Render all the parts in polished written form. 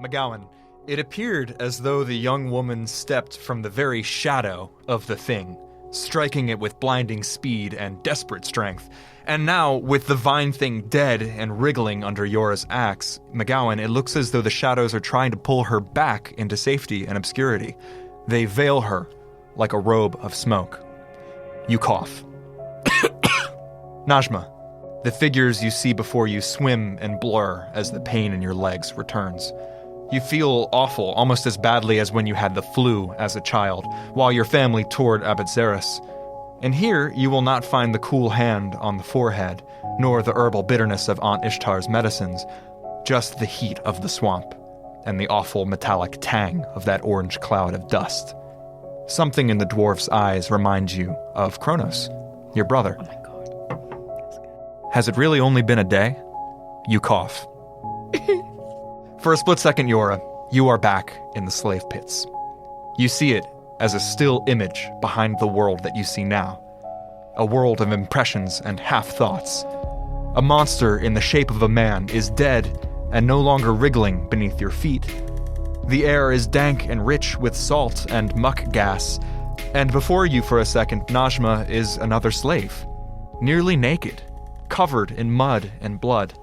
MacGowan, it appeared as though the young woman stepped from the very shadow of the thing, striking it with blinding speed and desperate strength. And now, with the vine thing dead and wriggling under Jøra's axe, MacGowan, it looks as though the shadows are trying to pull her back into safety and obscurity. They veil her like a robe of smoke. You cough. Najma, the figures you see before you swim and blur as the pain in your legs returns. You feel awful, almost as badly as when you had the flu as a child, while your family toured Abetzeris. And here you will not find the cool hand on the forehead, nor the herbal bitterness of Aunt Ishtar's medicines, just the heat of the swamp, and the awful metallic tang of that orange cloud of dust. Something in the dwarf's eyes reminds you of Kronos, your brother. Oh my God. Has it really only been a day? You cough. For a split second, Jøra, you are back in the slave pits. You see it as a still image behind the world that you see now. A world of impressions and half-thoughts. A monster in the shape of a man is dead and no longer wriggling beneath your feet. The air is dank and rich with salt and muck gas, and before you for a second, Najma is another slave, nearly naked, covered in mud and blood,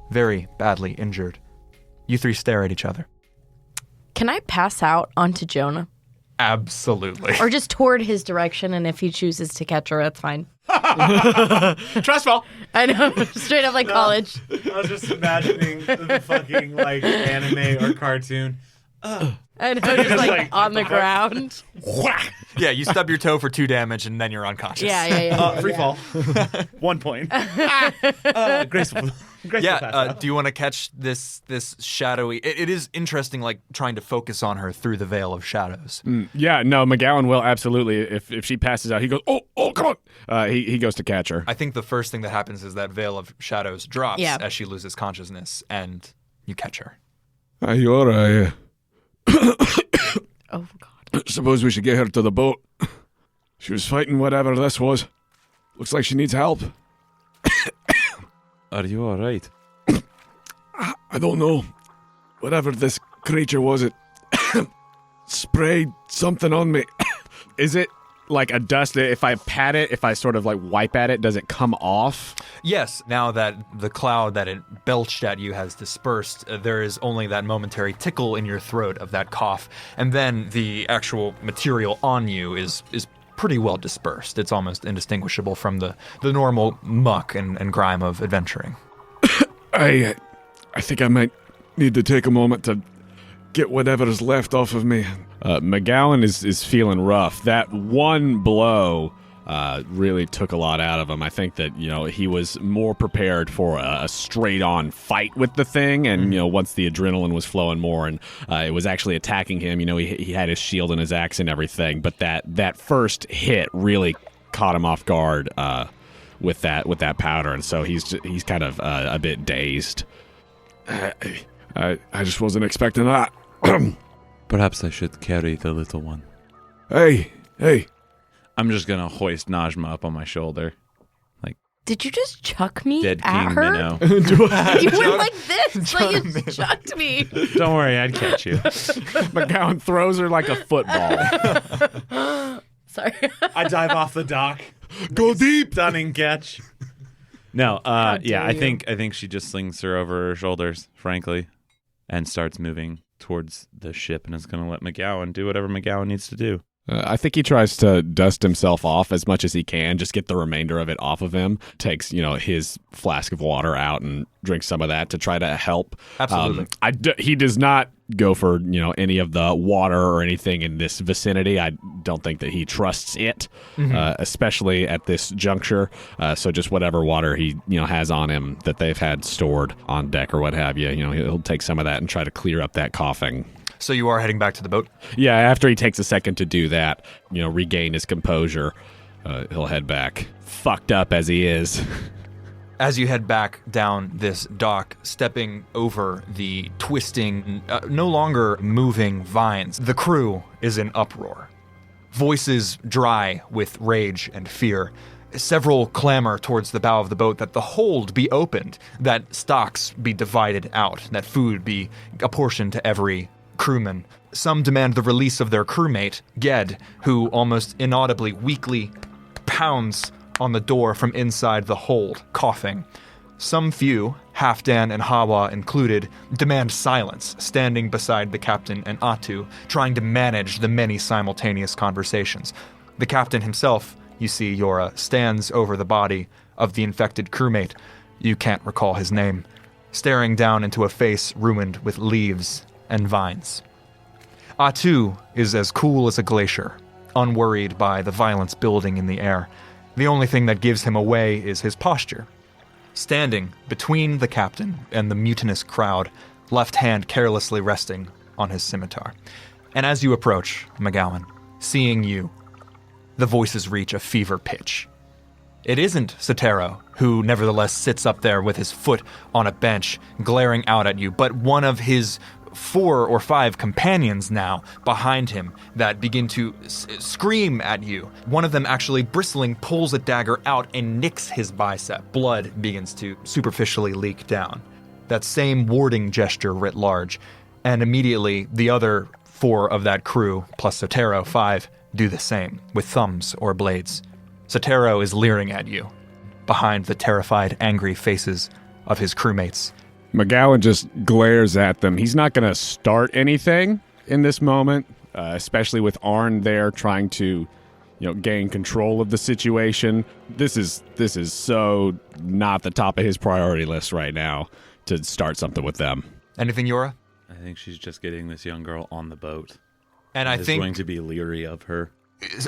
very badly injured. You three stare at each other. Can I pass out onto Jonah? Absolutely. Or just toward his direction, and if he chooses to catch her, that's fine. Trust fall. I know, straight up like college. I was just imagining the fucking like anime or cartoon. I know, just like on the ground. Whack! Yeah, you stub your toe for 2 damage, and then you're unconscious. Yeah. Free fall. 1 point. Graceful. Yeah, do you want to catch this shadowy... It is interesting, like, trying to focus on her through the veil of shadows. Yeah, no, MacGowan will absolutely. If she passes out, he goes, oh, come on. He goes to catch her. I think the first thing that happens is that veil of shadows drops Yeah. as she loses consciousness, and you catch her. Jøra, Oh, God. suppose we should get her to the boat. She was fighting whatever this was. Looks like she needs help. Are you all right? I don't know. Whatever this creature was, it sprayed something on me. Is it like a dust? If I pat it, if I sort of like wipe at it, does it come off? Yes, now that the cloud that it belched at you has dispersed, there is only that momentary tickle in your throat of that cough, and then the actual material on you is pretty well dispersed. It's almost indistinguishable from the normal muck and grime of adventuring. I think I might need to take a moment to get whatever is left off of me. MacGowan is feeling rough. That one blow really took a lot out of him. I think that, he was more prepared for a straight-on fight with the thing, and, once the adrenaline was flowing more and it was actually attacking him, he had his shield and his axe and everything, but that first hit really caught him off guard with that powder, and so he's kind of a bit dazed. I just wasn't expecting that. Perhaps I should carry the little one. Hey. I'm just gonna hoist Najma up on my shoulder. Did you just chuck me Dead at King her? Minnow. You went like this, like you chucked me. Don't worry, I'd catch you. MacGowan throws her like a football. Sorry. I dive off the dock. Go deep. Stunning catch. No, dare I you. think she just slings her over her shoulders, frankly, and starts moving towards the ship and is going to let MacGowan do whatever MacGowan needs to do. I think he tries to dust himself off as much as he can, just get the remainder of it off of him. Takes, his flask of water out and drinks some of that to try to help. Absolutely. He does not go for, any of the water or anything in this vicinity. I don't think that he trusts it, especially at this juncture. So just whatever water he, has on him that they've had stored on deck or what have you, he'll take some of that and try to clear up that coughing. So you are heading back to the boat? Yeah, after he takes a second to do that, regain his composure, he'll head back. Fucked up as he is. As you head back down this dock, stepping over the twisting, no longer moving vines, the crew is in uproar. Voices dry with rage and fear. Several clamor towards the bow of the boat that the hold be opened, that stocks be divided out, that food be apportioned to every crewman. Some demand the release of their crewmate, Ged, who almost inaudibly, weakly pounds on the door from inside the hold, coughing. Some few, Halfdan and Hawa included, demand silence, standing beside the captain and Atu, trying to manage the many simultaneous conversations. The captain himself, you see, Jøra, stands over the body of the infected crewmate. You can't recall his name, staring down into a face ruined with leaves and vines. Atu is as cool as a glacier, unworried by the violence building in the air. The only thing that gives him away is his posture. Standing between the captain and the mutinous crowd, left hand carelessly resting on his scimitar. And as you approach, MacGowan, seeing you, the voices reach a fever pitch. It isn't Sotero, who nevertheless sits up there with his foot on a bench, glaring out at you, but one of his 4 or 5 companions now behind him that begin to scream at you. One of them actually bristling pulls a dagger out and nicks his bicep. Blood begins to superficially leak down. That same warding gesture writ large. And immediately the other 4 of that crew, plus Sotero, 5, do the same, with thumbs or blades. Sotero is leering at you, behind the terrified, angry faces of his crewmates. MacGowan just glares at them. He's not going to start anything in this moment, especially with Arn there trying to, gain control of the situation. This is so not the top of his priority list right now to start something with them. Anything, Jøra? I think she's just getting this young girl on the boat. And I think going to be leery of her.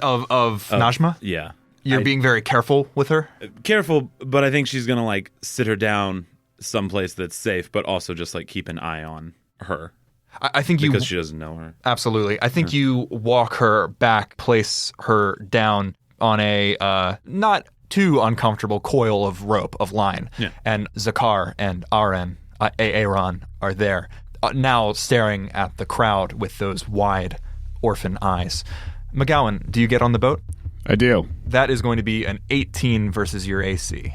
Of Najma? Yeah. You're being very careful with her? Careful, but I think she's going to sit her down someplace that's safe, but also just keep an eye on her. I think because she doesn't know her. Absolutely. I think you walk her back, place her down on a not too uncomfortable coil of rope, of line. Yeah. And Zakar and Aaron are there, now staring at the crowd with those wide orphan eyes. MacGowan, do you get on the boat? I do. That is going to be an 18 versus your AC.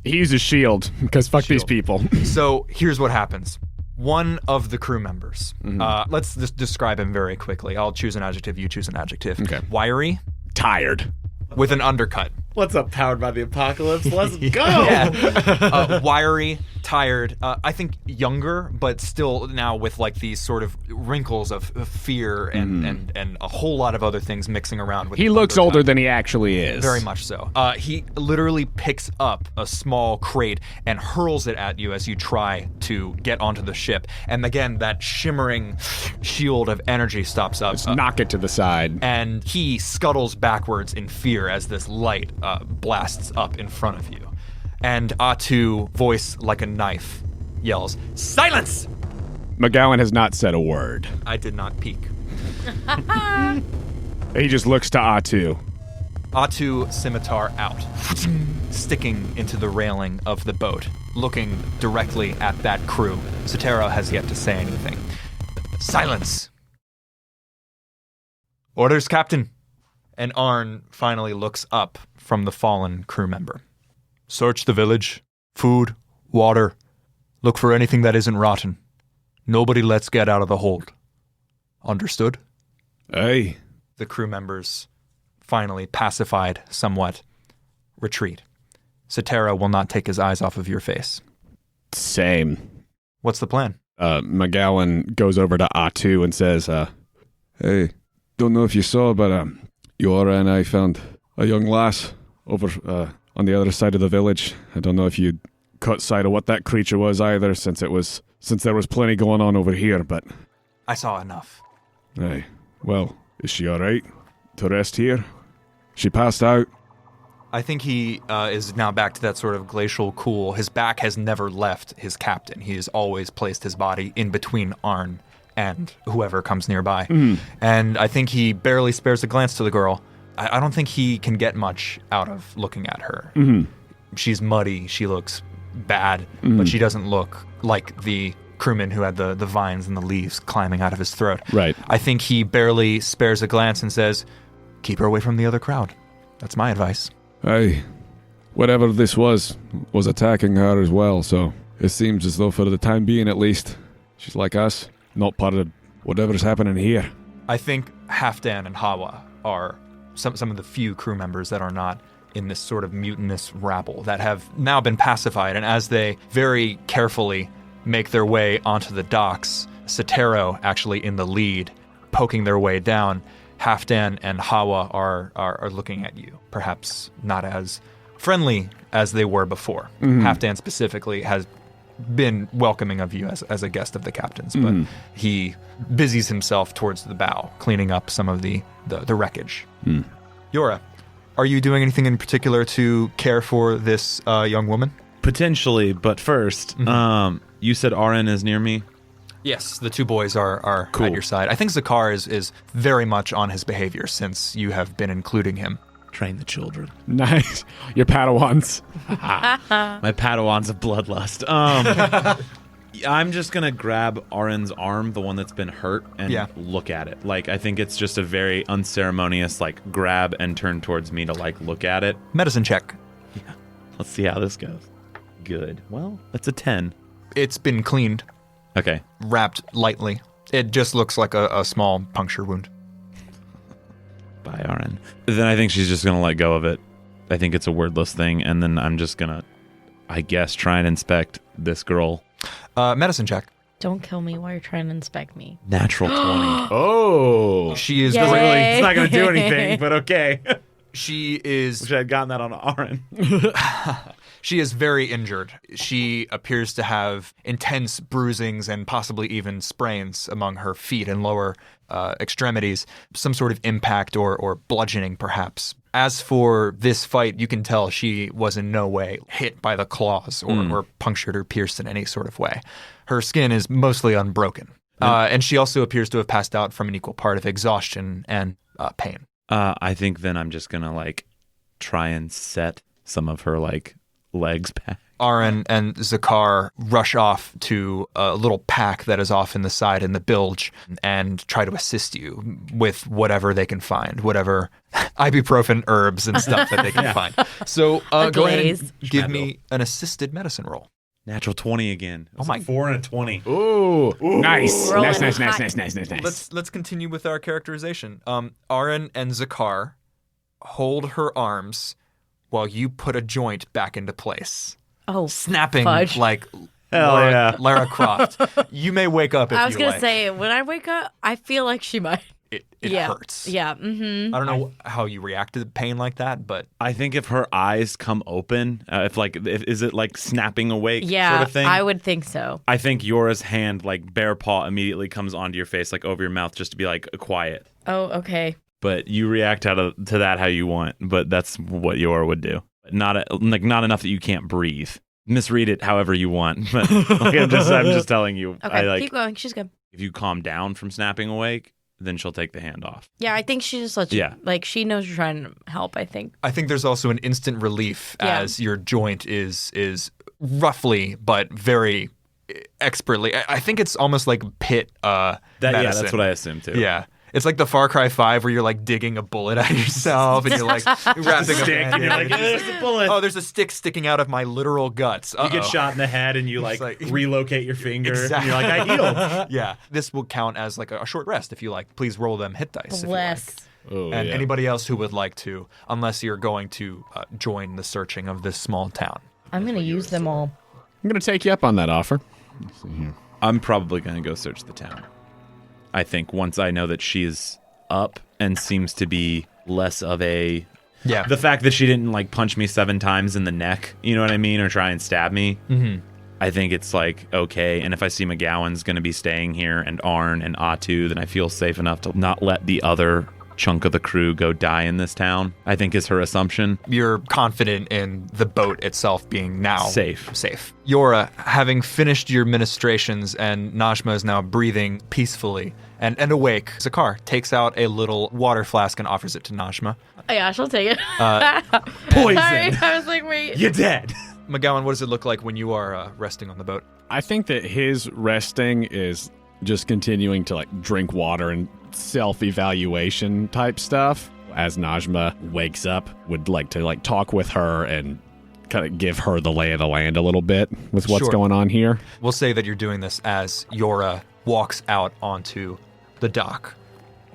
He uses shield, because fuck these people. So here's what happens. One of the crew members, let's just describe him very quickly. I'll choose an adjective, you choose an adjective. Okay. Wiry. Tired. With an undercut. What's up, Powered by the Apocalypse? Let's go! Yeah. Wiry, tired, I think younger, but still now with these sort of wrinkles of fear and a whole lot of other things mixing around with He looks older than he actually is. Very much so. He literally picks up a small crate and hurls it at you as you try to get onto the ship. And again, that shimmering shield of energy stops up. Just knock it to the side. And he scuttles backwards in fear as this light blasts up in front of you. And Atu, voice like a knife, yells, "Silence!" MacGowan has not said a word. I did not peek. He just looks to Atu. Atu, scimitar out, sticking into the railing of the boat, looking directly at that crew. Sotero has yet to say anything. Silence! Orders, Captain. And Arn finally looks up from the fallen crew member. Search the village. Food, water. Look for anything that isn't rotten. Nobody lets get out of the hold. Understood? Aye. The crew members, finally pacified somewhat, retreat. Sotero will not take his eyes off of your face. Same. What's the plan? MacGowan goes over to Atu and says, "Hey, don't know if you saw, but Jøra and I found a young lass over on the other side of the village. I don't know if you caught sight of what that creature was either, since there was plenty going on over here, but I saw enough." Aye. Well, is she all right to rest here? She passed out. I think he is now back to that sort of glacial cool. His back has never left his captain. He has always placed his body in between Arn and whoever comes nearby. And I think he barely spares a glance to the girl. I don't think he can get much out of looking at her. She's muddy. She looks bad, but she doesn't look like the crewman who had the vines and the leaves climbing out of his throat. Right. I think he barely spares a glance and says, "Keep her away from the other crowd." That's my advice. Aye. whatever this was attacking her as well, so it seems as though for the time being at least, she's like us, not part of whatever's happening here. I think Halfdan and Hawa are some of the few crew members that are not in this sort of mutinous rabble that have now been pacified, and as they very carefully make their way onto the docks, Sotero actually in the lead, poking their way down, Halfdan and Hawa are looking at you, perhaps not as friendly as they were before. Halfdan specifically has been welcoming of you as a guest of the captain's, but he busies himself towards the bow, cleaning up some of the wreckage. Jøra, are you doing anything in particular to care for this young woman? Potentially, but first, you said Arin is near me? Yes, the two boys are Cool. at your side. I think Zakar is very much on his behavior since you have been including him. Train the children. Nice. Your Padawans. My Padawans of bloodlust. I'm just going to grab Arin's arm, the one that's been hurt, and look at it. Like, I think it's just a very unceremonious, like, grab and turn towards me to, like, look at it. Medicine check. Yeah. Let's see how this goes. Good. Well, that's a 10. It's been cleaned, Okay. wrapped lightly. It just looks like a small puncture wound. Bye, Arin. Then I think she's just going to let go of it. I think it's a wordless thing, and then I'm just going to, I guess, try and inspect this girl. Medicine check. Don't kill me while you're trying to inspect me. Natural 20. Oh. She is Yay. Really, it's not going to do anything, but okay. she is Wish I had gotten that on Arin. She is very injured. She appears to have intense bruisings and possibly even sprains among her feet and lower extremities, some sort of impact or bludgeoning perhaps. As for this fight, you can tell she was in no way hit by the claws or punctured or pierced in any sort of way. Her skin is mostly unbroken. And she also appears to have passed out from an equal part of exhaustion and pain. I think then I'm just going to, like, try and set some of her, like, legs back. Arin and Zakar rush off to a little pack that is off in the side in the bilge and try to assist you with whatever they can find, whatever ibuprofen herbs and stuff that they can find. So go ahead and give me an assisted medicine roll. Natural 20 again. Oh my! 4 and a 20. Ooh. Nice. Rolling Nice. hot. Let's continue with our characterization. Arin and Zakar hold her arms while you put a joint back into place. Oh, Snapping fudge. like Hell yeah. Lara Croft. You may wake up if you like. I was going to say, when I wake up, I feel like she might. It yeah. hurts. Yeah. I don't know how you react to pain like that, but I think if her eyes come open, is it like snapping awake Yeah, sort of thing? I would think so. I think Yora's hand, like bare paw, immediately comes onto your face, like over your mouth, just to be like quiet. Oh, okay. But you react to that how you want. But that's what Jøra would do. Not enough that you can't breathe. Misread it however you want. But like, I'm just telling you. Okay, keep going. She's good. If you calm down from snapping awake, then she'll take the hand off. Yeah, I think she just lets you. Like, she knows you're trying to help, I think. I think there's also an instant relief as your joint is roughly but very expertly. I think it's almost like pit medicine. Yeah, that's what I assume too. Yeah. It's like the Far Cry 5 where you're like digging a bullet at yourself and you're like wrapping a stick and you're like, there's a bullet. Oh, there's a stick sticking out of my literal guts. You get shot in the head and you like relocate your finger. Exactly. And you're like, I healed. Yeah. This will count as like a short rest if you like. Please roll them hit dice Bless. if you like. And anybody else who would like to, unless you're going to join the searching of this small town. I'm going to use them all. I'm going to take you up on that offer. Let's see here. I'm probably going to go search the town. I think once I know that she's up and seems to be less of a... Yeah. The fact that she didn't like punch me 7 times in the neck, you know what I mean, or try and stab me. Mm-hmm. I think it's like, okay, and if I see MacGowan's going to be staying here and Arn and Atu, then I feel safe enough to not let the other chunk of the crew go die in this town, I think is her assumption. You're confident in the boat itself being now Safe. Jøra, having finished your ministrations and Najma is now breathing peacefully and awake, Zakar takes out a little water flask and offers it to Najma. Oh, yeah, she'll take it. Poison! Sorry, I was like, wait. You're dead! MacGowan, what does it look like when you are resting on the boat? I think that his resting is just continuing to like drink water and self-evaluation type stuff. As Najma wakes up, would like to like talk with her and kind of give her the lay of the land a little bit with what's Sure. going on here. We'll say that you're doing this as Jøra walks out onto the dock.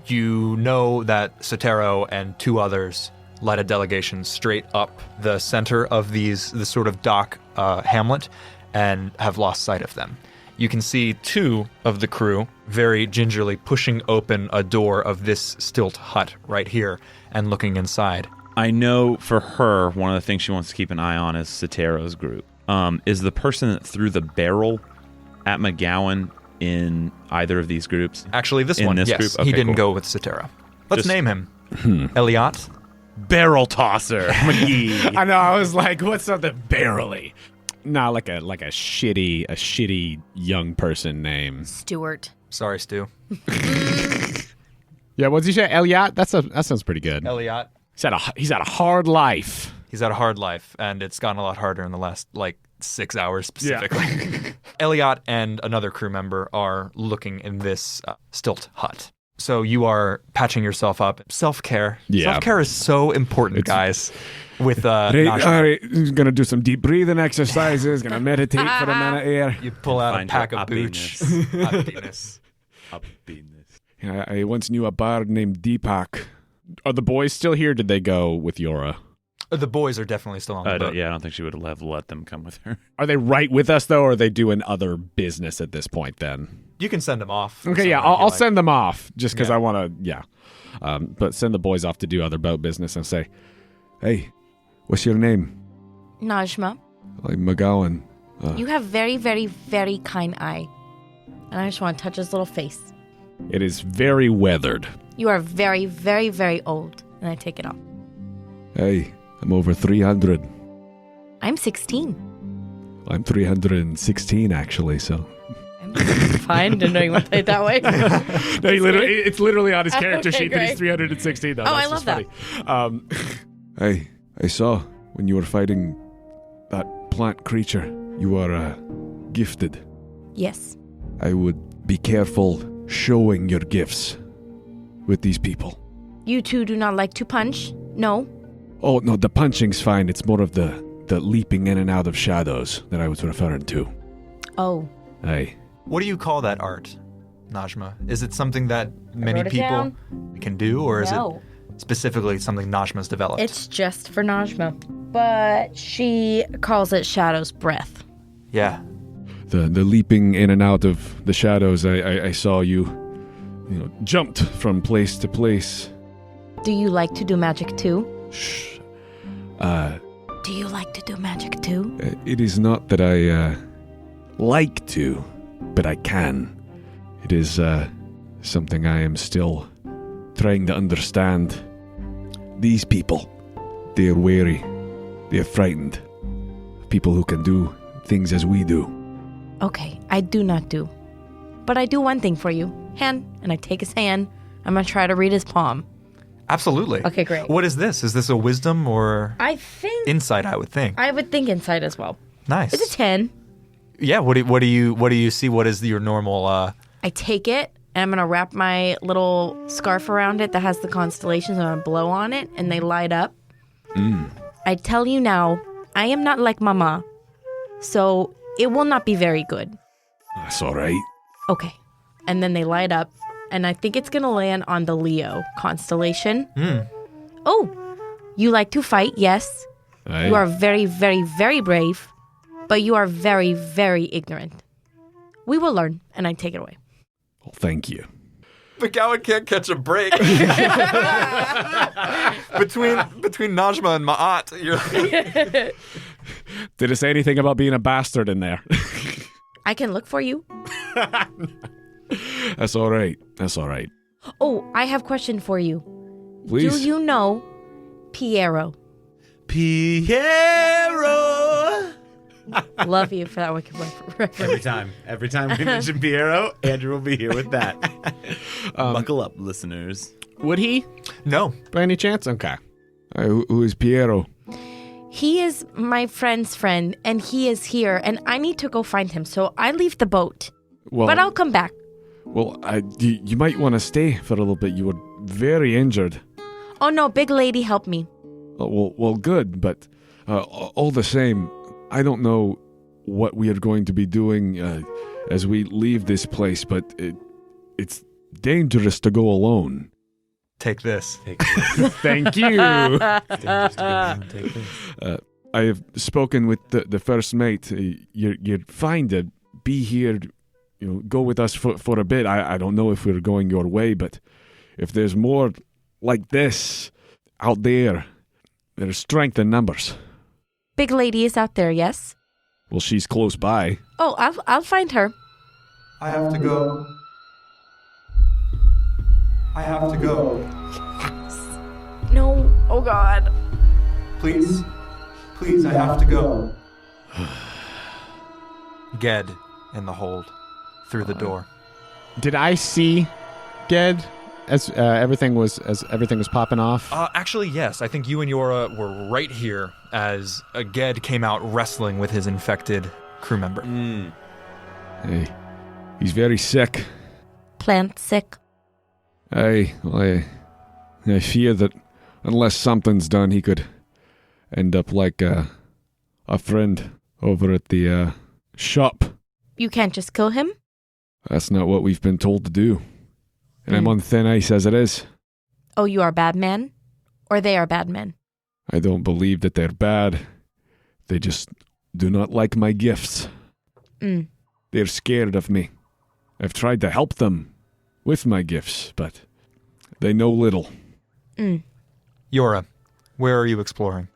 You know that Sotero and 2 others led a delegation straight up the center of this sort of dock hamlet and have lost sight of them. You can see 2 of the crew very gingerly pushing open a door of this stilt hut right here and looking inside. I know for her, one of the things she wants to keep an eye on is Sotero's group. Is the person that threw the barrel at MacGowan in either of these groups? Actually, this In one, this yes, group? he Okay, didn't cool. go with Sotero. Let's Just- name him. Eliat. Barrel tosser, McGee. I know. I was like, what's something barely? Nah, like a shitty young person name. Stuart. Sorry, Stu. Yeah, what's he say? Eliat? That sounds pretty good. Eliat. He's had a hard life. He's had a hard life, and it's gotten a lot harder in the last, 6 hours specifically. Eliat and another crew member are looking in this stilt hut. So you are patching yourself up. Self-care. Yeah. Self-care is so important, guys. With Najma. All right, he's gonna do some deep breathing exercises. Gonna meditate for a minute here. You pull out Find a pack your of booch. uppiness. Uppiness. Yeah, I once knew a bard named Deepak. Are the boys still here? Did they go with Jøra? The boys are definitely still on the boat. I don't think she would have let them come with her. Are they right with us though, or are they doing other business at this point? Then You can send them off. okay, yeah, somewhere if you I'll like. send them off just because Yeah. I want to. Yeah, but send the boys off to do other boat business and say, "Hey, what's your name?" Najma, Like MacGowan. you have very, very, very kind eye. And I just want to touch his little face. It is very weathered. You are very, very, very old. And I take it off. Hey, I'm over 300. I'm 16. I'm 316 actually. So I'm fine. Didn't know you want to play it that way. no, it's literally on his character Okay, sheet that he's great. 316. Though. Oh, That's I love just funny. Hey, I saw when you were fighting that plant creature. You are gifted. Yes. I would be careful showing your gifts with these people. You two do not like to punch? No. Oh, no, the punching's fine. It's more of the leaping in and out of shadows that I was referring to. Oh. Hey. What do you call that art, Najma? Is it something that many wrote it people down. can do, or is No. it specifically something Najma's developed? It's just for Najma. But she calls it Shadow's Breath. Yeah. The leaping in and out of the shadows, I saw you jumped from place to place. Do you like to do magic too? Shh. Do you like to do magic too? It is not that I like to, but I can. It is something I am still trying to understand. These people, they are wary. They are frightened. People who can do things as we do. Okay, I do not do. But I do one thing for you. Hand, and I take his hand. I'm going to try to read his palm. Absolutely. Okay, great. What is this? Is this a wisdom or I think... insight, I would think. I would think insight as well. Nice. It's a 10. Yeah, what do you see? What is your normal I take it, and I'm going to wrap my little scarf around it that has the constellations, and I'm going to blow on it, and they light up. I tell you now, I am not like Mama, so it will not be very good. That's all right. Okay. And then they light up, and I think it's going to land on the Leo constellation. Oh, you like to fight, yes. Aye. You are very, very, very brave, but you are very, very ignorant. We will learn, and I take it away. Well, thank you. MacGowan can't catch a break. between Najma and Ma'at, you're Did it say anything about being a bastard in there? I can look for you. That's all right. That's all right. Oh, I have a question for you. Please. Do you know Piero? Piero! Love you for that wicked reference. Every time we mention Piero, Andrew will be here with that. Buckle up, listeners. Would he? No. By any chance? Okay. Who is Piero? He is my friend's friend, and he is here, and I need to go find him, so I leave the boat. Well, But I'll come back. Well, you might want to stay for a little bit. You were very injured. Oh no, big lady, help me. Oh, well, good, but All the same, I don't know what we are going to be doing as we leave this place, but it's dangerous to go alone. Take this. Thank you. Take this. I have spoken with the first mate. You're fine to be here. Go with us for a bit. I don't know if we're going your way, but if there's more like this out there, there's strength in numbers. Big lady is out there, yes? Well, she's close by. Oh, I'll find her. I have to go. I have to go. No. Oh, God. Please, I have to go. Ged in the hold, through the door. Did I see Ged as everything was popping off? Actually, yes. I think you and Jøra were right here as Ged came out wrestling with his infected crew member. Hey, he's very sick. Plant sick. I fear that unless something's done, he could end up like a friend over at the shop. You can't just kill him? That's not what we've been told to do. And I'm on thin ice as it is. Oh, you are bad men? Or they are bad men? I don't believe that they're bad. They just do not like my gifts. They're scared of me. I've tried to help them with my gifts, but they know little. Jøra, where are you exploring?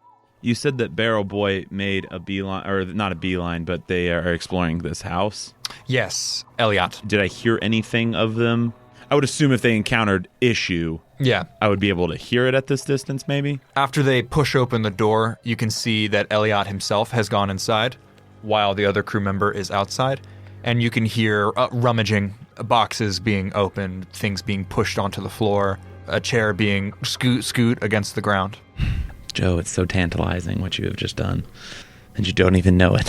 You said that Barrel Boy made a beeline, or not a beeline, but they are exploring this house. Yes, Eliat. Did I hear anything of them? I would assume if they encountered issue, Yeah. I would be able to hear it at this distance, maybe? After they push open the door, you can see that Eliat himself has gone inside, while the other crew member is outside. And you can hear rummaging, boxes being opened, things being pushed onto the floor, a chair being scoot against the ground. Joe, it's so tantalizing what you have just done. And you don't even know it.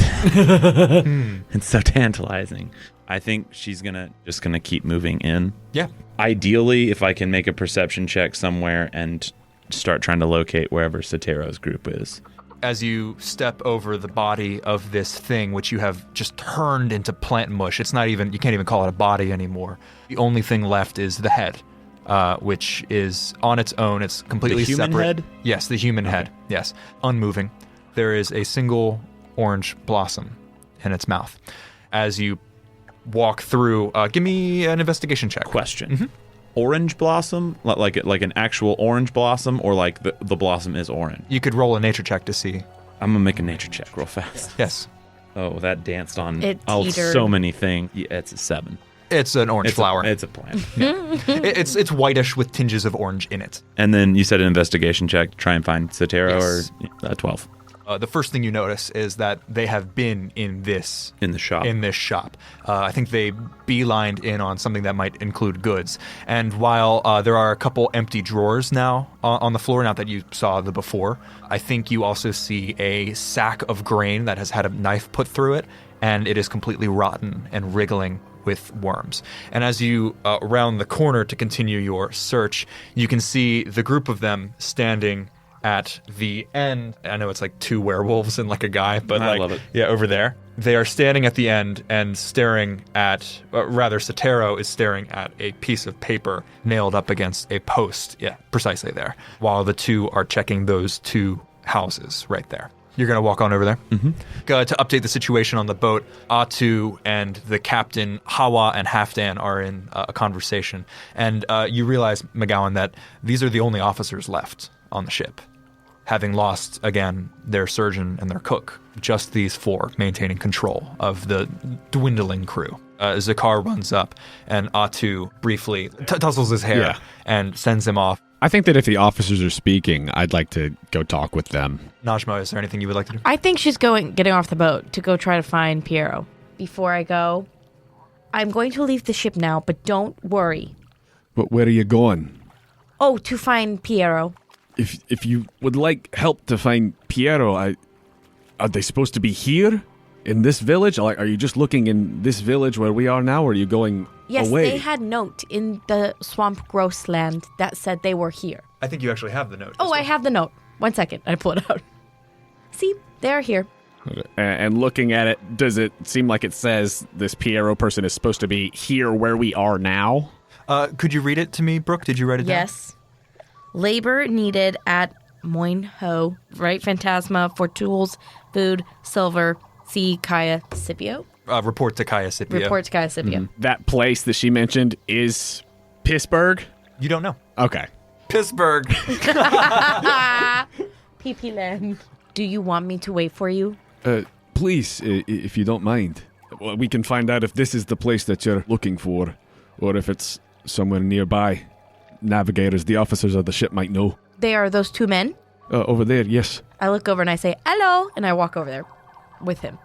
It's so tantalizing. I think she's just gonna keep moving in. Yeah. Ideally, if I can make a perception check somewhere and start trying to locate wherever Sotero's group is. As you step over the body of this thing, which you have just turned into plant mush, you can't even call it a body anymore. The only thing left is the head, which is on its own. It's completely The human separate. head? Yes, the human head. Yes, unmoving. There is a single orange blossom in its mouth. As you walk through, give me an investigation check. Question. Orange blossom? Like an actual orange blossom, or like the blossom is orange? You could roll a nature check to see. I'm going to make a nature check real fast. Yes. Oh, that danced on It so teetered. many things. Yeah, it's a 7. It's an orange flower. It's a plant. It's whitish with tinges of orange in it. And then you said an investigation check to try and find Sotero, Yes. or 12. The first thing you notice is that they have been in this shop. In this shop. I think they beelined in on something that might include goods. And while there are a couple empty drawers now on the floor, not that you saw the before, I think you also see a sack of grain that has had a knife put through it, and it is completely rotten and wriggling with worms. And as you round the corner to continue your search, you can see the group of them standing at the end. I know it's like two werewolves and like a guy, but I love it. Yeah, over there. They are standing at the end and staring at, Sotero is staring at a piece of paper nailed up against a post. Yeah, precisely there. While the two are checking those two houses right there. You're going to walk on over there. To update the situation on the boat, Atu and the captain, Hawa and Halfdan, are in a conversation. And you realize, MacGowan, that these are the only officers left on the ship, having lost, again, their surgeon and their cook. Just these four maintaining control of the dwindling crew. Zakar runs up, and Atu briefly tussles his hair and sends him off. I think that if the officers are speaking, I'd like to go talk with them. Najma, is there anything you would like to do? I think she's getting off the boat to go try to find Piero. Before I go, I'm going to leave the ship now, but don't worry. But where are you going? Oh, to find Piero. If you would like help to find Piero, are they supposed to be here in this village? Like, are you just looking in this village where we are now, or are you going Yes, away? they had note in the swamp grossland that said they were here. I think you actually have the note. Oh, I have the note. 1 second. I pull it out. See, they're here. And looking at it, does it seem like it says this Piero person is supposed to be here where we are now? Could you read it to me, Brooke? Did you write it down? Yes. Labor needed at Moin Ho, right? Phantasma for tools, food, silver, see Kaya Scipio. Report to Kaya Scipio. Report to Kaya Scipio. That place that she mentioned is Pittsburgh? You don't know. Okay. Pittsburgh. PP Land. Do you want me to wait for you? Please, if you don't mind. Well, we can find out if this is the place that you're looking for, or if it's somewhere nearby. Navigators, the officers of the ship might know. They are those two men? Over there, yes. I look over and I say, hello, and I walk over there with him.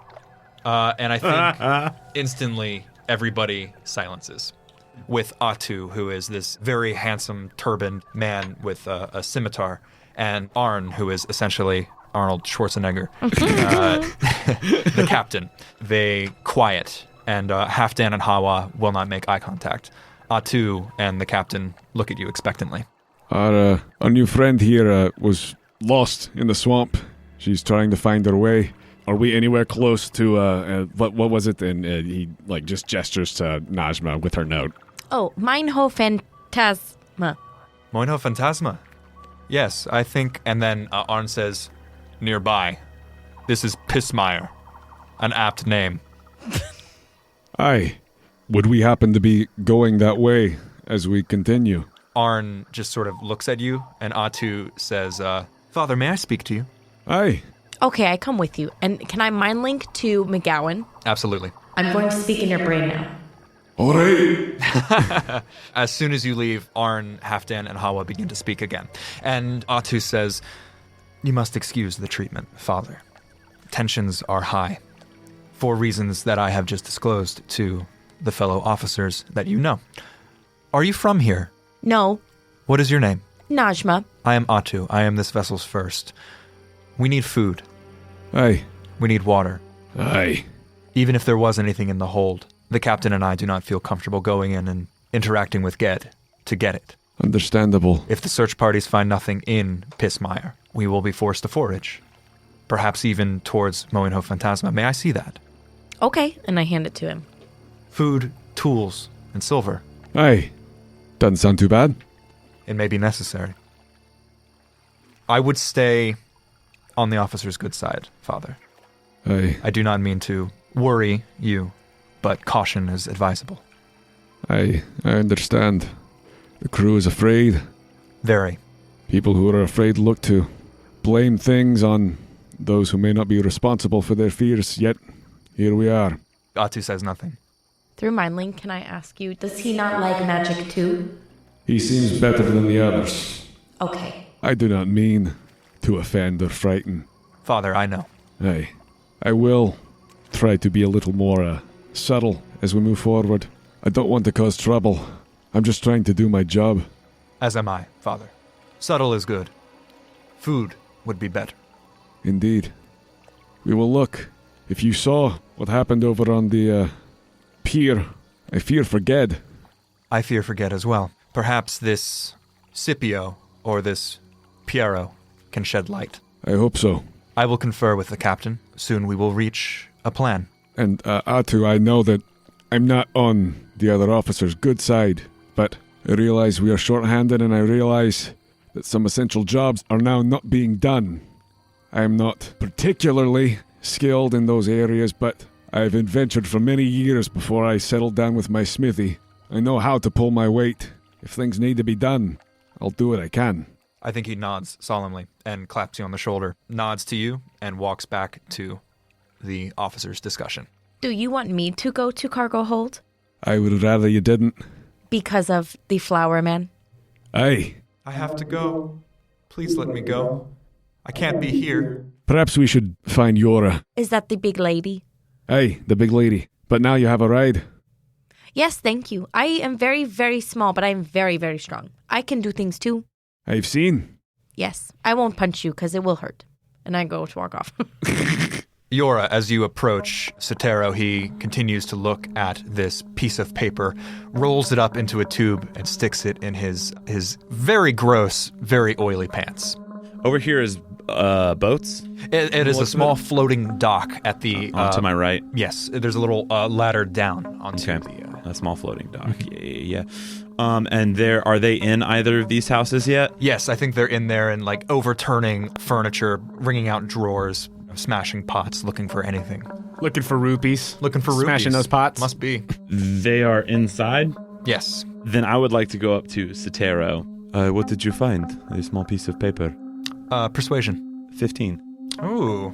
And I think instantly everybody silences. With Atu, who is this very handsome, turbaned man with a scimitar, and Arn, who is essentially Arnold Schwarzenegger, the captain. They quiet, and Halfdan and Hawa will not make eye contact. Atu and the captain look at you expectantly. Our new friend here was lost in the swamp. She's trying to find her way. Are we anywhere close to, what was it? And he, just gestures to Najma with her note. Oh, Mein Ho Phantasma. Moino Phantasma. Yes, I think. And then Arn says, nearby. This is Pissmeyer. An apt name. Aye. Would we happen to be going that way as we continue? Arn just sort of looks at you, and Atu says, Father, may I speak to you? Aye. Okay, I come with you. And can I mind link to MacGowan? Absolutely. I'm going to speak in your brain now. All right. As soon as you leave, Arn, Halfdan, and Hawa begin to speak again. And Atu says, you must excuse the treatment, Father. Tensions are high, for reasons that I have just disclosed to the fellow officers that you know. Are you from here? No. What is your name? Najma. I am Atu. I am this vessel's first. We need food. Aye. We need water. Aye. Even if there was anything in the hold, the captain and I do not feel comfortable going in and interacting with Ged to get it. Understandable. If the search parties find nothing in Pissmeyer, we will be forced to forage. Perhaps even towards Moinho Phantasma. May I see that? Okay, and I hand it to him. Food, tools, and silver. Aye. Doesn't sound too bad. It may be necessary. I would stay on the officer's good side, Father. Aye. I do not mean to worry you, but caution is advisable. I understand. The crew is afraid. Very. People who are afraid look to blame things on those who may not be responsible for their fears, yet here we are. Atu says nothing. Through mind link, can I ask you, does he not like magic too? He seems better than the others. Okay. I do not mean to offend or frighten. Father, I know. Aye. I will try to be a little more subtle as we move forward. I don't want to cause trouble. I'm just trying to do my job. As am I, Father. Subtle is good. Food would be better. Indeed. We will look. If you saw what happened over on the pier, I fear for Ged. I fear for Ged as well. Perhaps this Scipio or this Piero can shed light. I hope so. I will confer with the captain. Soon we will reach a plan. And Atu, I know that I'm not on the other officer's good side, but I realize we are short-handed, and I realize that some essential jobs are now not being done. I am not particularly skilled in those areas, but I've adventured for many years before I settled down with my smithy. I know how to pull my weight. If things need to be done, I'll do what I can. I think he nods solemnly and claps you on the shoulder, nods to you, and walks back to the officers' discussion. Do you want me to go to cargo hold? I would rather you didn't. Because of the flower man? Aye. I have to go. Please let me go. I can't be here. Perhaps we should find Jøra. Is that the big lady? Aye, the big lady. But now you have a ride. Yes, thank you. I am very, very small, but I am very, very strong. I can do things too. I've seen. Yes, I won't punch you because it will hurt. And I go to walk off. Jøra, as you approach Sotero, he continues to look at this piece of paper, rolls it up into a tube, and sticks it in his very gross, very oily pants. Over here is boats? It is a small floating dock at the... to my right? Yes, there's a little ladder down onto a small floating dock. Yeah. And are they in either of these houses yet? Yes, I think they're in there and like overturning furniture, wringing out drawers, smashing pots, looking for anything. Looking for rupees. Smashing those pots. Must be. They are inside? Yes. Then I would like to go up to Sotero. What did you find? A small piece of paper. Persuasion. 15. Ooh.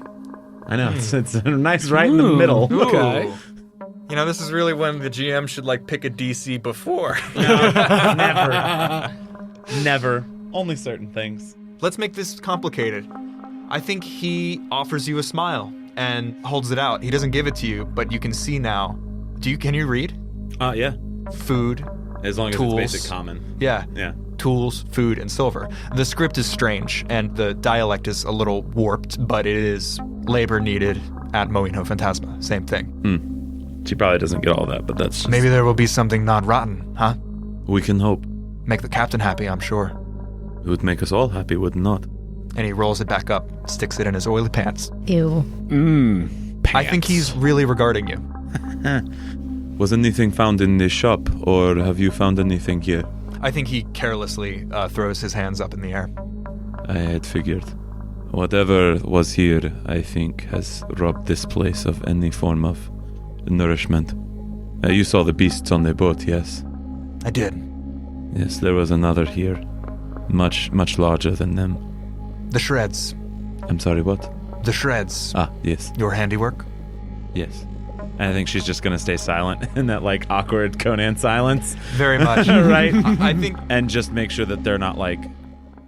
I know, it's nice right in the middle. Okay. You know, this is really when the GM should, like, pick a DC before. Never. Only certain things. Let's make this complicated. I think he offers you a smile and holds it out. He doesn't give it to you, but you can see now. Can you read? Yeah. Food. As long as tools. it's basic common. Yeah. Yeah. Tools, food, and silver. The script is strange, and the dialect is a little warped, but it is labor needed at Moino Phantasma. Same thing. She probably doesn't get all that, but that's just... Maybe there will be something not rotten, huh? We can hope. Make the captain happy, I'm sure. It would make us all happy, would it not? And he rolls it back up, sticks it in his oily pants. Ew. Pants. I think he's really regarding you. Was anything found in this shop, or have you found anything here? I think he carelessly throws his hands up in the air. I had figured. Whatever was here, I think, has robbed this place of any form of nourishment. You saw the beasts on the boat, yes? I did. Yes, there was another here. Much, much larger than them. The shreds. I'm sorry, what? The shreds. Ah, yes. Your handiwork? Yes. And I think she's just going to stay silent in that, like, awkward Conan silence. Very much. Right? I think... And just make sure that they're not, like,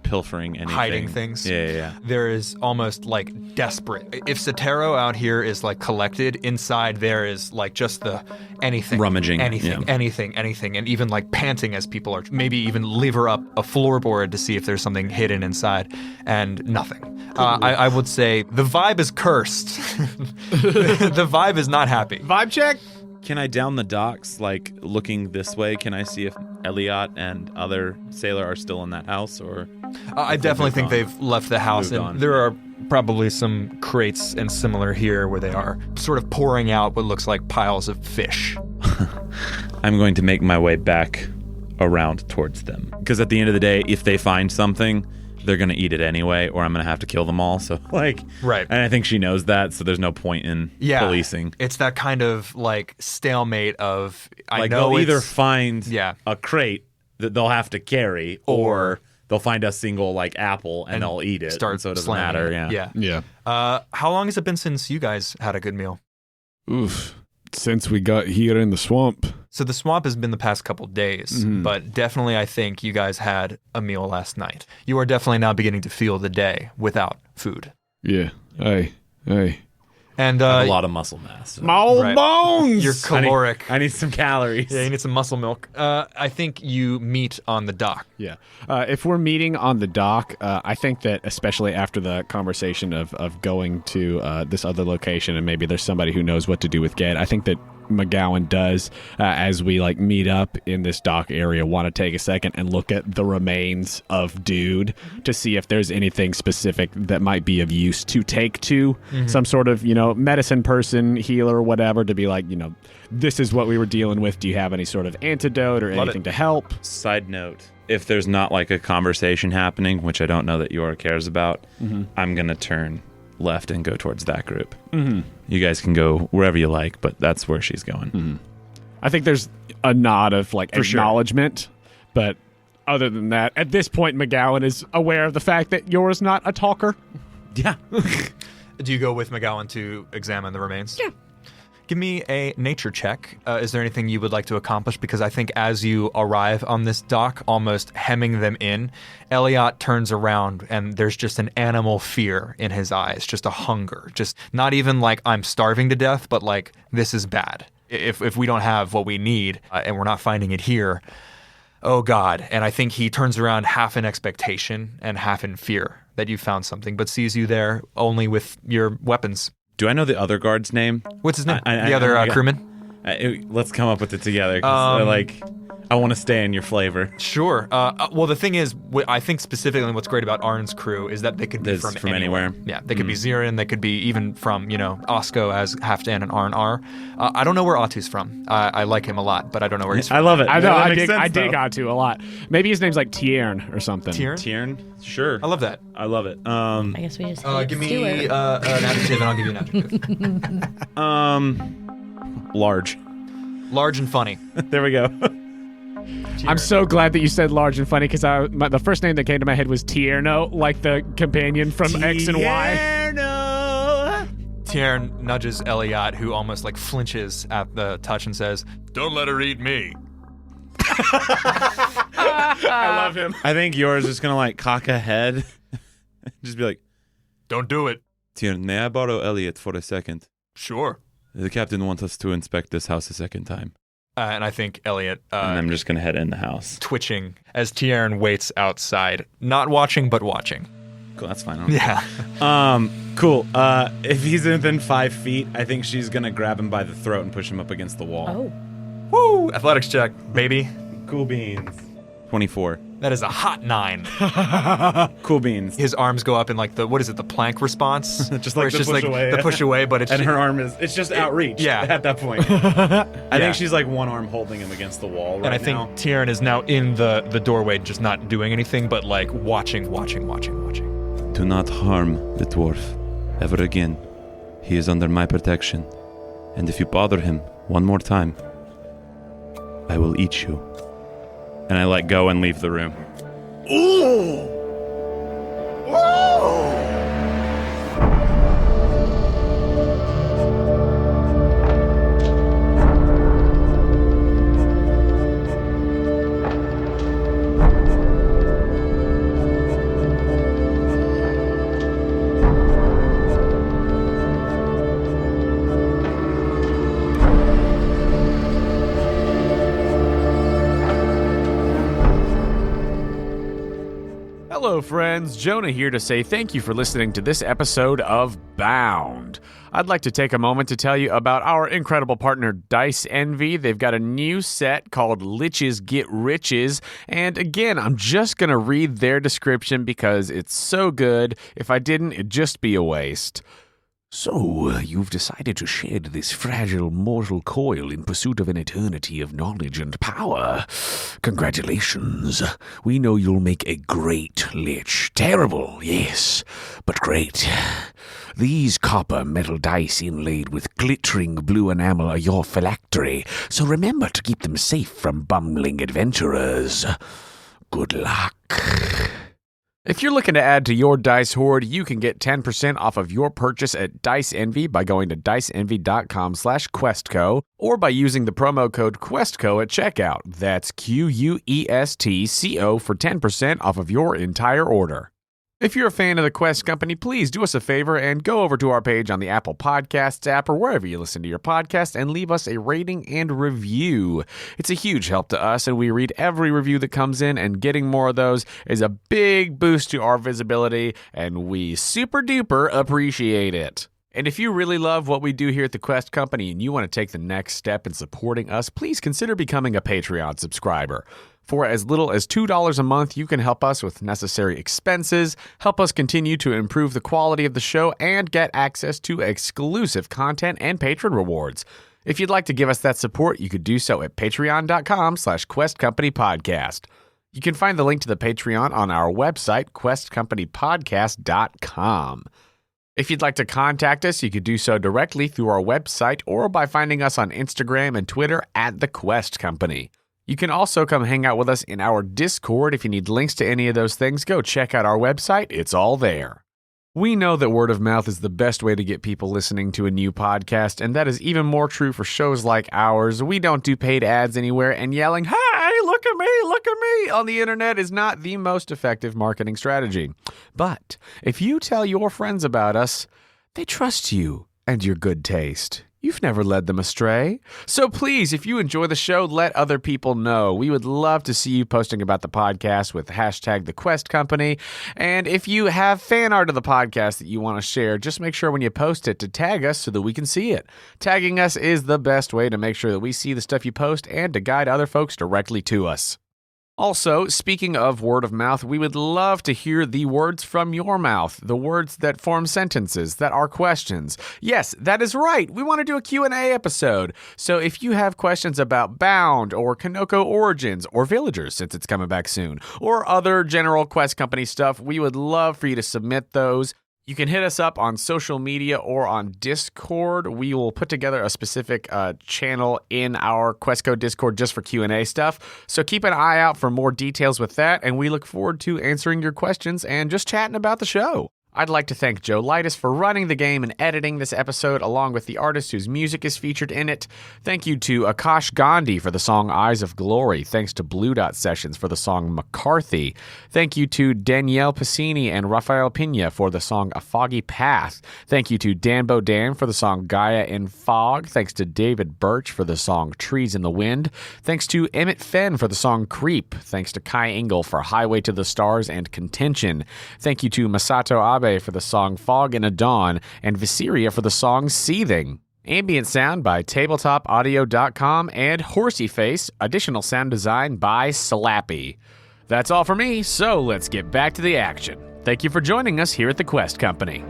pilfering anything. Hiding things. Yeah. There is almost, like, desperate. If Sotero out here is, like, collected, inside there is, like, just the anything. Rummaging. Anything. And even, like, panting as people are maybe even lever up a floorboard to see if there's something hidden inside. And nothing. I would say the vibe is cursed. The vibe is not happy. Vibe check? Can I down the docks, like, looking this way? Can I see if Eliat and other sailor are still in that house, or... I definitely think they've left the house, Moved and on. there are probably some crates and similar here where they are sort of pouring out what looks like piles of fish. I'm going to make my way back around towards them. Because at the end of the day, if they find something, they're going to eat it anyway, or I'm going to have to kill them all. So, like... Right. And I think she knows that, so there's no point in policing. It's that kind of, like, stalemate of... Like, they'll either find Yeah. a crate that they'll have to carry, or they'll find a single, like, apple and they'll eat it. Start and so it doesn't slamming matter. it. Yeah. Yeah. How long has it been since you guys had a good meal? Oof. Since we got here in the swamp. So the swamp has been the past couple days, but definitely I think you guys had a meal last night. You are definitely now beginning to feel the day without food. Yeah. Aye. And I have a lot of muscle mass. So. My old Right. bones! you're caloric. I need some calories. Yeah, you need some muscle milk. I think you meet on the dock. Yeah. If we're meeting on the dock, I think that especially after the conversation of going to this other location and maybe there's somebody who knows what to do with Ged, I think that MacGowan does, as we like meet up in this dock area, want to take a second and look at the remains of Dude to see if there's anything specific that might be of use to take to some sort of, medicine person, healer, whatever, to be like, this is what we were dealing with. Do you have any sort of antidote or anything to help? Side note, if there's not like a conversation happening, which I don't know that Jøra cares about, I'm going to turn left and go towards that group. You guys can go wherever you like, but that's where she's going. I think there's a nod of like For sure. acknowledgement, but other than that, at this point, MacGowan is aware of the fact that Jøra's not a talker. Yeah. Do you go with MacGowan to examine the remains? Yeah. Give me a nature check. Is there anything you would like to accomplish? Because I think as you arrive on this dock, almost hemming them in, Eliat turns around and there's just an animal fear in his eyes, just a hunger. Just not even like I'm starving to death, but like this is bad. If we don't have what we need and we're not finding it here, oh God. And I think he turns around half in expectation and half in fear that you found something, but sees you there only with your weapons. Do I know the other guard's name? What's his name? The the other crewman? Let's come up with it together. 'Cause, I want to stay in your flavor. Sure. Well, the thing is, I think specifically what's great about Arn's crew is that they could be from anywhere. Yeah, they could be Zirin, they could be even from, Osko as Halfdan and Arn are. I don't know where Atu's from. I like him a lot, but I don't know where he's from. I love it. I know. That I makes dig. sense, I dig though. Atu a lot. Maybe his name's like Tiern or something. Tiern? Sure. I love that. I love it. I guess we just Give me an adjective and I'll give you an adjective. Large. Large and funny. There we go. I'm so glad that you said large and funny because the first name that came to my head was Tierno, like the companion from X and Y. Tiern nudges Eliat, who almost like flinches at the touch and says, "Don't let her eat me." I love him. I think yours is going to like cock a head. Just be like, "Don't do it." Tiern, may I borrow Eliat for a second? Sure. The captain wants us to inspect this house a second time. And I think Eliat And I'm just going to head in the house. twitching as Tiern waits outside, not watching but watching. Cool, that's fine. Yeah. Cool. If he's within 5 feet, I think she's going to grab him by the throat and push him up against the wall. Oh. Woo! Athletics check, baby. Cool beans. 24. That is a hot 9. Cool beans. His arms go up in like the plank response? Just Where like it's the push away. the push away, but it's And her arm it's just outreach yeah. at that point. I think she's like one arm holding him against the wall right and I think now. Tiern is now in the doorway, just not doing anything, but like watching. Do not harm the dwarf ever again. He is under my protection. And if you bother him one more time, I will eat you. And I let go and leave the room. Hello, friends. Jonah here to say thank you for listening to this episode of Bound. I'd like to take a moment to tell you about our incredible partner, Dice Envy. They've got a new set called Liches Get Riches. And again, I'm just going to read their description because it's so good. If I didn't, it'd just be a waste. So, you've decided to shed this fragile mortal coil in pursuit of an eternity of knowledge and power. Congratulations. We know you'll make a great lich. Terrible, yes, but great. These copper metal dice inlaid with glittering blue enamel are your phylactery, so remember to keep them safe from bumbling adventurers. Good luck. If you're looking to add to your dice hoard, you can get 10% off of your purchase at Dice Envy by going to diceenvy.com/questco or by using the promo code QuestCo at checkout. That's QUESTCO for 10% off of your entire order. If you're a fan of the Quest Company, please do us a favor and go over to our page on the Apple Podcasts app or wherever you listen to your podcast and leave us a rating and review. It's a huge help to us, and we read every review that comes in, and getting more of those is a big boost to our visibility, and we super duper appreciate it. And if you really love what we do here at the Quest Company and you want to take the next step in supporting us, please consider becoming a Patreon subscriber. For as little as $2 a month, you can help us with necessary expenses, help us continue to improve the quality of the show, and get access to exclusive content and patron rewards. If you'd like to give us that support, you could do so at patreon.com/questcompanypodcast. You can find the link to the Patreon on our website, questcompanypodcast.com. If you'd like to contact us, you could do so directly through our website or by finding us on Instagram and Twitter at The Quest Company. You can also come hang out with us in our Discord. If you need links to any of those things, go check out our website. It's all there. We know that word of mouth is the best way to get people listening to a new podcast, and that is even more true for shows like ours. We don't do paid ads anywhere, and yelling, "Hey, look at me on the internet is not the most effective marketing strategy. But if you tell your friends about us, they trust you and your good taste. you've never led them astray. So please, if you enjoy the show, let other people know. We would love to see you posting about the podcast with hashtag The Quest Company. And if you have fan art of the podcast that you want to share, just make sure when you post it to tag us so that we can see it. Tagging us is the best way to make sure that we see the stuff you post and to guide other folks directly to us. Also, speaking of word of mouth, we would love to hear the words from your mouth, the words that form sentences, that are questions. Yes, that is right. We want to do a Q&A episode. So if you have questions about Bound or Kanoko Origins or Villagers, since it's coming back soon, or other general Quest Company stuff, we would love for you to submit those. You can hit us up on social media or on Discord. We will put together a specific channel in our Questco Discord just for Q&A stuff. So keep an eye out for more details with that, and we look forward to answering your questions and just chatting about the show. I'd like to thank Joe Leitess for running the game and editing this episode, along with the artist whose music is featured in it. Thank you to Aakash Gandhi for the song Eyes of Glory. Thanks to Blue Dot Sessions for the song McCarthy. Thank you to Daniele Pasini and Rafael Pinia for the song A Foggy Path. Thank you to Bodan for the song Gaia in Fog. Thanks to David Birch for the song Trees in the Wind. Thanks to Emitt Fenn for the song Creep. Thanks to Kai Engel for Highway to the Stars and Contention. Thank you to Masato Abe for the song Fog in a Dawn, and Visceria for the song Seething. Ambient sound by tabletopaudio.com and Horseyface. Additional sound design by Slappy. That's all for me, so let's get back to the action. Thank you for joining us here at the Quest Company.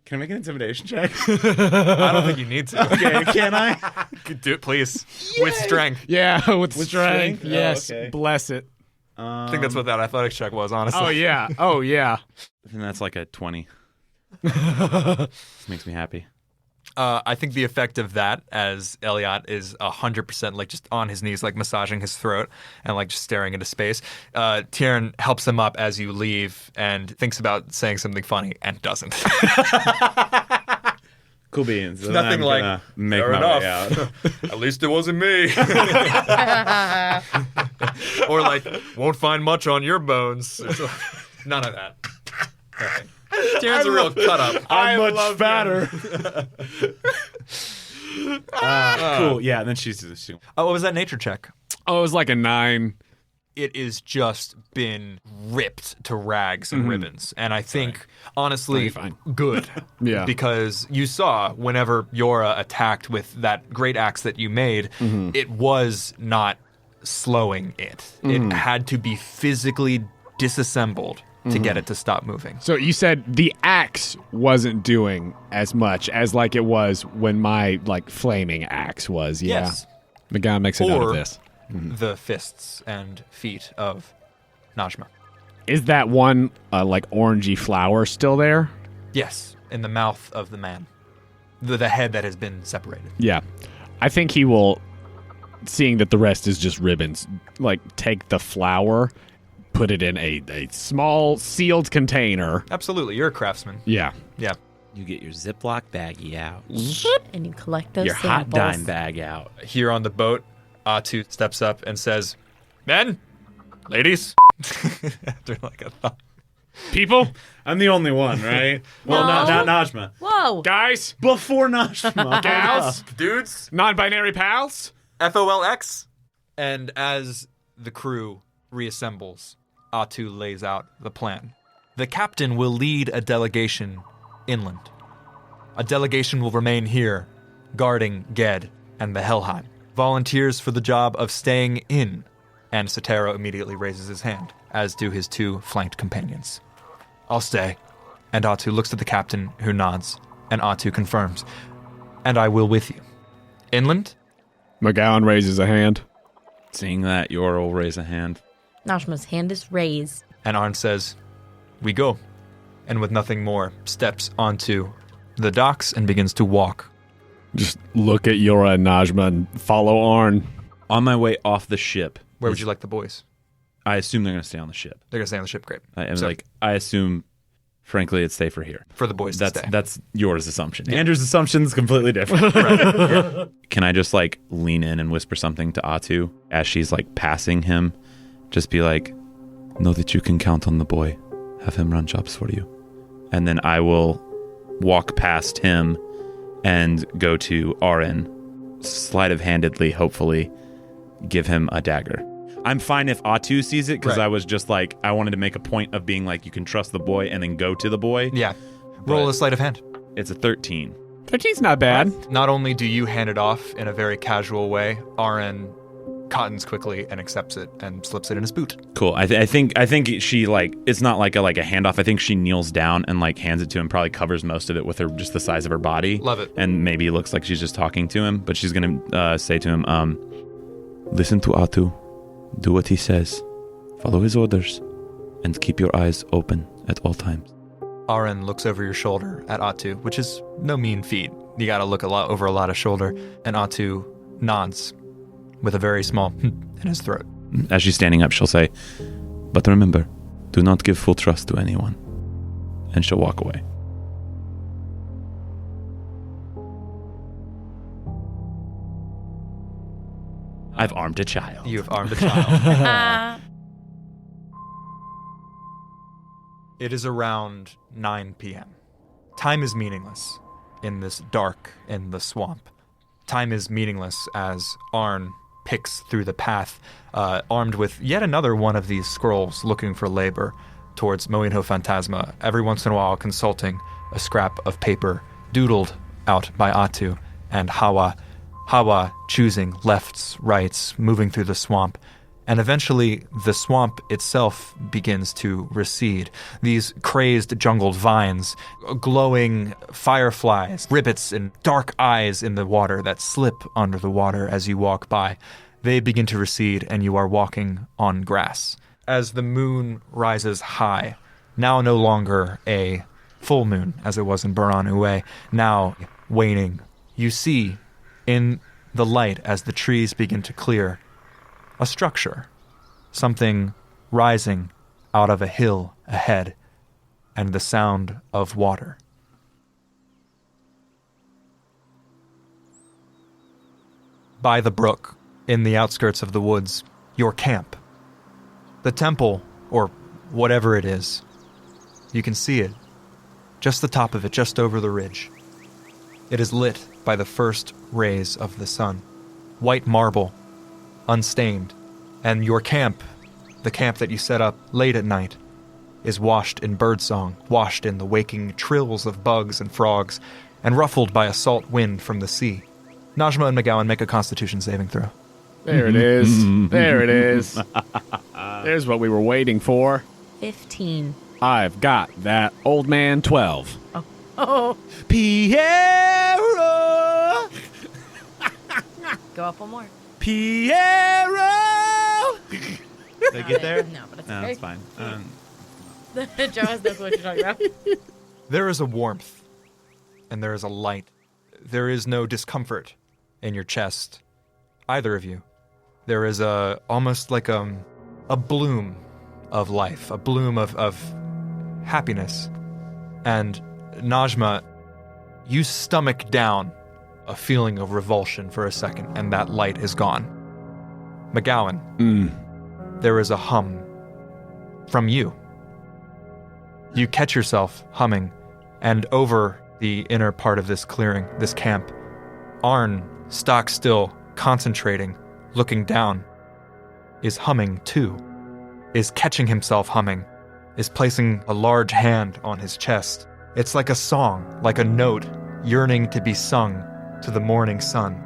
Can I make an intimidation check? I don't think you need to. Okay, can I? Do it, please. With strength. Yeah, with strength. strength? Yes, Oh, okay. bless it. I think that's what that athletics check was, honestly. Oh, yeah. Oh, yeah. I think that's like a 20. This makes me happy. I think the effect of that, as Eliat is 100% like just on his knees, like massaging his throat and like just staring into space. Tieran helps him up as you leave and thinks about saying something funny and doesn't. Cool beans. And Nothing I'm like, gonna make fair my enough. way out. At least it wasn't me. Or like, won't find much on your bones. None of that. Okay. Tieran's a real cut up. I'm much fatter. Cool. Yeah, and then she's Oh, what was that nature check? Oh, it was like a 9. It is just been ripped to rags and ribbons. And I think, honestly, Fine. good. Yeah. Because you saw whenever Jøra attacked with that great axe that you made, it was not slowing it. It had to be physically disassembled to get it to stop moving. So you said the axe wasn't doing as much as like it was when my like flaming axe was. Yeah. Yes. MacGowan makes a note Or of this. the fists and feet of Najma. Is that one like orangey flower still there? Yes, in the mouth of the man. The head that has been separated. Yeah. I think he will, seeing that the rest is just ribbons, like take the flower, put it in a small sealed container. Absolutely, you're a craftsman. Yeah. Yeah. You get your Ziploc baggie out. And you collect those Your hot samples. dime bag out. Here on the boat, Atu steps up and says, "Men, ladies." After like a thought. People, I'm the only one, right? Well, No. not Najma. Whoa. guys, Before Najma. gals, Dudes, non-binary pals. FOLX. And as the crew reassembles, Atu lays out the plan. The captain will lead a delegation inland. A delegation will remain here, guarding Ged and the Helheim. Volunteers for the job of staying in. And Sotero immediately raises his hand, as do his two flanked companions. I'll stay. And Atu looks at the captain, who nods, and Atu confirms. And I will with you. Inland? MacGowan raises a hand. Seeing that, Jøra will raise a hand. Najma's hand is raised. And Arn says, we go. And with nothing more, steps onto the docks and begins to walk. Just look at Jøra and Najma and follow Arn. On my way off the ship. Where would you like the boys? I assume they're going to stay on the ship. They're going to stay on the ship, great. I assume, frankly, it's safer here. For the boys to stay. That's Jøra's assumption. Yeah. Andrew's assumption is completely different. Right. Yeah. Can I just like lean in and whisper something to Atu as she's like passing him? Just be like, know that you can count on the boy. Have him run jobs for you. And then I will walk past him and go to Arn, sleight of handedly, hopefully, give him a dagger. I'm fine if Atu sees it, because I was just like, I wanted to make a point of being like, you can trust the boy and then go to the boy. Yeah. Roll a sleight of hand. It's a 13. 13's not bad. Not only do you hand it off in a very casual way, Arn cottons quickly and accepts it and slips it in his boot. Cool. I think she like, it's not like a handoff. I think she kneels down and like hands it to him, probably covers most of it with her just the size of her body. Love it. And maybe it looks like she's just talking to him, but she's gonna say to him, listen to Atu, do what he says, follow his orders, and keep your eyes open at all times. Arn looks over your shoulder at Atu, which is no mean feat. You gotta look over a lot of shoulder, and Atu nods with a very small in his throat. As she's standing up, she'll say, but remember, do not give full trust to anyone. And she'll walk away. I've armed a child. You have armed a child. It is around 9 p.m. Time is meaningless in this dark in the swamp. Time is meaningless as Arn picks through the path, armed with yet another one of these scrolls looking for labor towards Moinho Phantasma, every once in a while consulting a scrap of paper doodled out by Atu and Hawa choosing lefts, rights, moving through the swamp. And eventually, the swamp itself begins to recede. These crazed jungled vines, glowing fireflies, rivets, and dark eyes in the water that slip under the water as you walk by. They begin to recede, and you are walking on grass. As the moon rises high, now no longer a full moon, as it was in Buran Uwe, now waning, you see, in the light as the trees begin to clear, a structure, something rising out of a hill ahead, and the sound of water. By the brook, in the outskirts of the woods, your camp. The temple, or whatever it is, you can see it, just the top of it, just over the ridge. It is lit by the first rays of the sun. White marble, unstained, and your camp, the camp that you set up late at night, is washed in birdsong, washed in the waking trills of bugs and frogs, and ruffled by a salt wind from the sea. Najma and MacGowan make a Constitution saving throw. There it is. There it is. There's what we were waiting for. 15. I've got that. Old man, 12. Oh. Piero! Go up one more. Piero! Did I get there? No, but it's No, okay. it's fine. Joe has no clue what you're talking about. There is a warmth, and there is a light. There is no discomfort in your chest, either of you. There is almost like a bloom of life, a bloom of happiness. And Najma, you stomach down a feeling of revulsion for a second, and that light is gone. MacGowan, there is a hum from you. You catch yourself humming, and over the inner part of this clearing, this camp, Arn, stock still, concentrating, looking down, is humming too, is catching himself humming, is placing a large hand on his chest. It's like a song, like a note, yearning to be sung to the morning sun.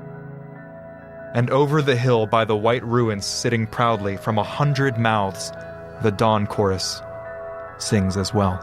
And over the hill by the white ruins sitting proudly from 100 mouths, the dawn chorus sings as well.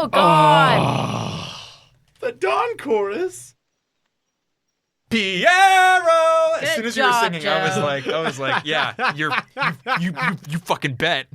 Oh, God. The Dawn Chorus. Piero. As Good soon as you were job, singing, Joe. I was like, yeah, you fucking bet.